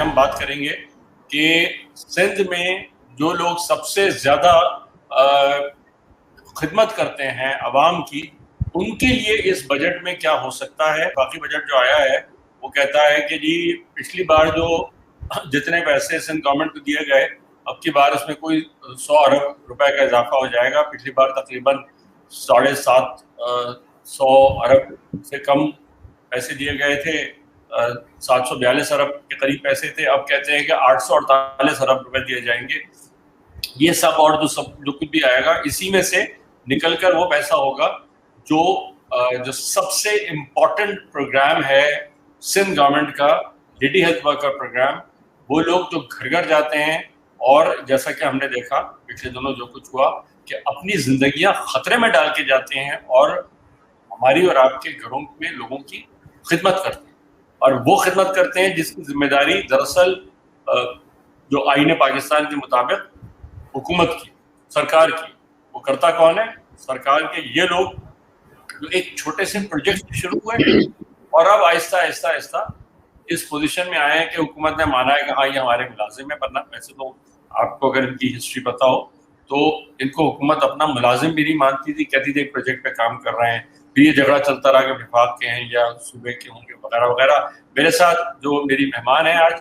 ہم بات کریں گے کہ سندھ میں جو لوگ سب سے زیادہ خدمت کرتے ہیں عوام کی، ان کے لیے اس بجٹ میں کیا ہو سکتا ہے. باقی بجٹ جو آیا ہے وہ کہتا ہے کہ جی پچھلی بار جو جتنے پیسے سندھ گورنمنٹ کو دیے گئے، اب کی بار اس میں کوئی 100 ارب روپے کا اضافہ ہو جائے گا. پچھلی بار تقریباً 750 ارب سے کم پیسے دیے گئے تھے، 742 ارب کے قریب پیسے تھے. اب کہتے ہیں کہ 848 ارب روپے دیے جائیں گے. یہ سب اور جو کچھ بھی آئے گا اسی میں سے نکل کر وہ پیسہ ہوگا جو سب سے امپورٹنٹ پروگرام ہے سندھ گورنمنٹ کا، لیڈی ہیلتھ ورکر پروگرام. وہ لوگ جو گھر گھر جاتے ہیں اور جیسا کہ ہم نے دیکھا پچھلے دنوں جو کچھ ہوا کہ اپنی زندگیاں خطرے میں ڈال کے جاتے ہیں اور ہماری اور آپ کے گھروں میں لوگوں کی خدمت کرتے ہیں. اور وہ خدمت کرتے ہیں جس کی ذمہ داری دراصل جو آئین پاکستان کے مطابق حکومت کی، سرکار کی، وہ کرتا کون ہے؟ سرکار کے یہ لوگ جو ایک چھوٹے سے پروجیکٹ شروع ہوئے اور اب آہستہ آہستہ آہستہ اس پوزیشن میں آئے ہیں کہ حکومت نے مانا ہے کہ ہاں یہ ہمارے ملازم ہیں. ورنہ ویسے تو آپ کو اگر ان کی ہسٹری پتا ہو تو ان کو حکومت اپنا ملازم بھی نہیں مانتی تھی، کہتی تھی ایک پروجیکٹ پہ کام کر رہے ہیں. پھر یہ جھگڑا چلتا رہا کہ وفاق کے ہیں یا صوبے کے ہوں گے وغیرہ وغیرہ. میرے ساتھ جو میری مہمان ہیں آج،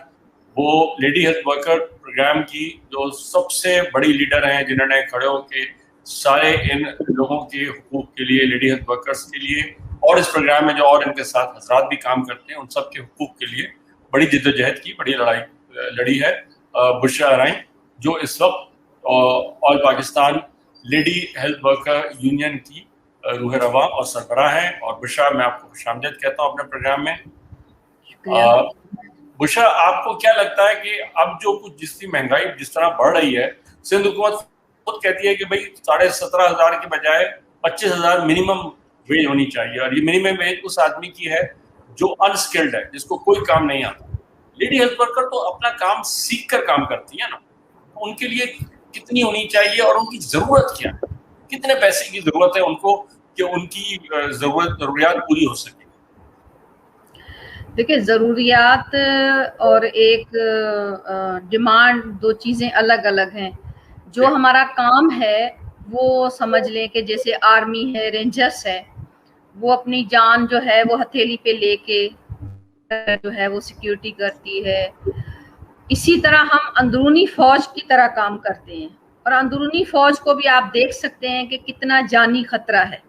وہ لیڈی ہیلتھ ورکر پروگرام کی جو سب سے بڑی لیڈر ہیں، جنہوں نے کھڑے ہو کے سارے ان لوگوں کے حقوق کے لیے، لیڈی ہیلتھ ورکرز کے لیے، اور اس پروگرام میں جو اور ان کے ساتھ حضرات بھی کام کرتے ہیں ان سب کے حقوق کے لیے بڑی جدوجہد کی، بڑی لڑائی لڑی ہے. بشرا ارائیں جو اس وقت all Pakistan lady health worker union کی روح رواں اور سربراہ ہیں. اور بشرا، میں آپ کو خوش آمدید کہتا ہوں اپنے پروگرام میں. بشرا، آپ کو کیا لگتا ہے کہ اب جو کچھ جس کی مہنگائی جس طرح بڑھ رہی ہے، سندھ حکومت خود کہتی ہے کہ بھائی 17,500 کے بجائے 25,000 منیمم ویج ہونی چاہیے، اور یہ منیمم ویج اس آدمی کی ہے جو انسکلڈ ہے، جس کو کوئی کام نہیں آتا. لیڈی ہیلتھ ورکر تو اپنا کام سیکھ کر کام کرتی ہیں نا، ان کے لیے کتنی ہونی چاہیے اور ان کی ضرورت کیا ہے؟ کتنے پیسے کی ضرورت ہے ان کو کہ ان کی ضروریات پوری ہو سکے؟ دیکھیں، ضروریات اور ایک ڈیمانڈ دو چیزیں الگ الگ ہیں. جو ہمارا کام ہے وہ سمجھ لیں کہ جیسے آرمی ہے، رینجرز ہے، وہ اپنی جان جو ہے وہ ہتھیلی پہ لے کے جو ہے وہ سیکیورٹی کرتی ہے. اسی طرح ہم اندرونی فوج کی طرح کام کرتے ہیں، اور اندرونی فوج کو بھی آپ دیکھ سکتے ہیں کہ کتنا جانی خطرہ ہے.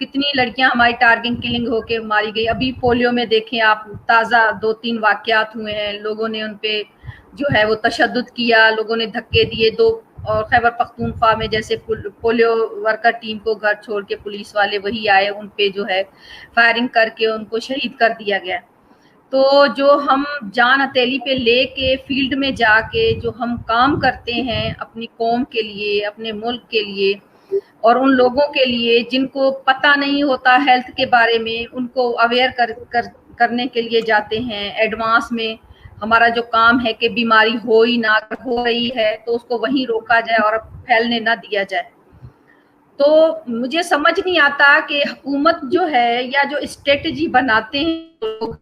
کتنی لڑکیاں ہماری ٹارگٹ کلنگ ہو کے ماری گئی. ابھی پولیو میں دیکھیں آپ، تازہ 2-3 واقعات ہوئے ہیں، لوگوں نے ان پہ جو ہے وہ تشدد کیا، لوگوں نے دھکے دیے. اور خیبر پختونخوا میں جیسے پولیو ورکر ٹیم کو گھر چھوڑ کے پولیس والے وہی آئے، ان پہ جو ہے فائرنگ کر کے ان کو شہید کر دیا گیا. تو جو ہم جان ہتھیلی پہ لے کے فیلڈ میں جا کے جو ہم کام کرتے ہیں اپنی قوم کے لیے، اپنے ملک کے لیے، اور ان لوگوں کے لیے جن کو پتہ نہیں ہوتا ہیلتھ کے بارے میں، ان کو اویئر کرنے کے لیے جاتے ہیں. ایڈوانس میں ہمارا جو کام ہے کہ بیماری ہو ہی نہ، ہو رہی ہے تو اس کو وہیں روکا جائے اور پھیلنے نہ دیا جائے. تو مجھے سمجھ نہیں آتا کہ حکومت جو ہے یا جو اسٹریٹجی بناتے ہیں لوگ،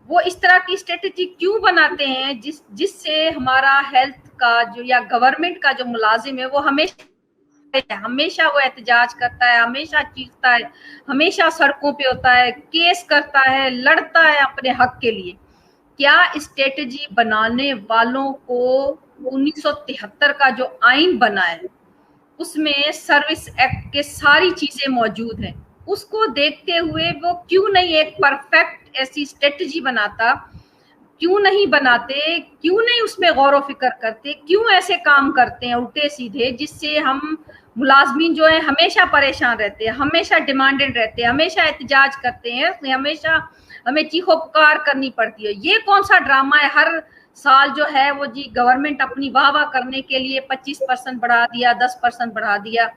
وہ اس طرح کی اسٹریٹجی کیوں بناتے ہیں جس سے ہمارا ہیلتھ کا جو یا گورنمنٹ کا جو ملازم ہے وہ ہمیشہ وہ احتجاج کرتا ہے، ہمیشہ چیختا ہے، ہمیشہ سڑکوں پہ ہوتا ہے، کیس کرتا ہے، لڑتا ہے اپنے حق کے لیے. کیا اسٹریٹجی بنانے والوں کو 1973 کا جو آئین بنا ہے اس میں سروس ایکٹ کے ساری چیزیں موجود ہیں، اس کو دیکھتے ہوئے وہ کیوں نہیں ایک پرفیکٹ ایسی اسٹریٹجی بناتا؟ کیوں نہیں بناتے؟ کیوں نہیں اس میں غور و فکر کرتے؟ کیوں ایسے کام کرتے ہیں الٹے سیدھے جس سے ہم ملازمین جو ہیں ہمیشہ پریشان رہتے ہیں، ہمیشہ ڈیمانڈڈ رہتے ہیں، ہمیشہ احتجاج کرتے ہیں، ہمیشہ ہمیں چیخو پکار کرنی پڑتی ہے؟ یہ کون سا ڈرامہ ہے؟ ہر سال جو ہے وہ جی گورنمنٹ اپنی واہ واہ کرنے کے لیے 25% بڑھا دیا، 10% بڑھا دیا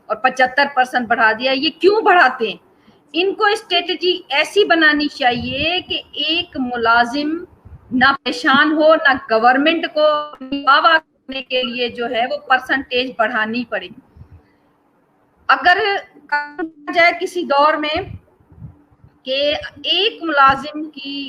اور 75% بڑھا دیا. یہ کیوں بڑھاتے ہیں؟ ان کو اسٹریٹجی ایسی بنانی چاہیے کہ ایک ملازم نہ پریشان ہو، نہ گورنمنٹ کو واہ واہ کرنے کے لیے جو ہے وہ پرسنٹیج بڑھانی پڑے. اگر کہا جائے کسی دور میں کہ ایک ملازم کی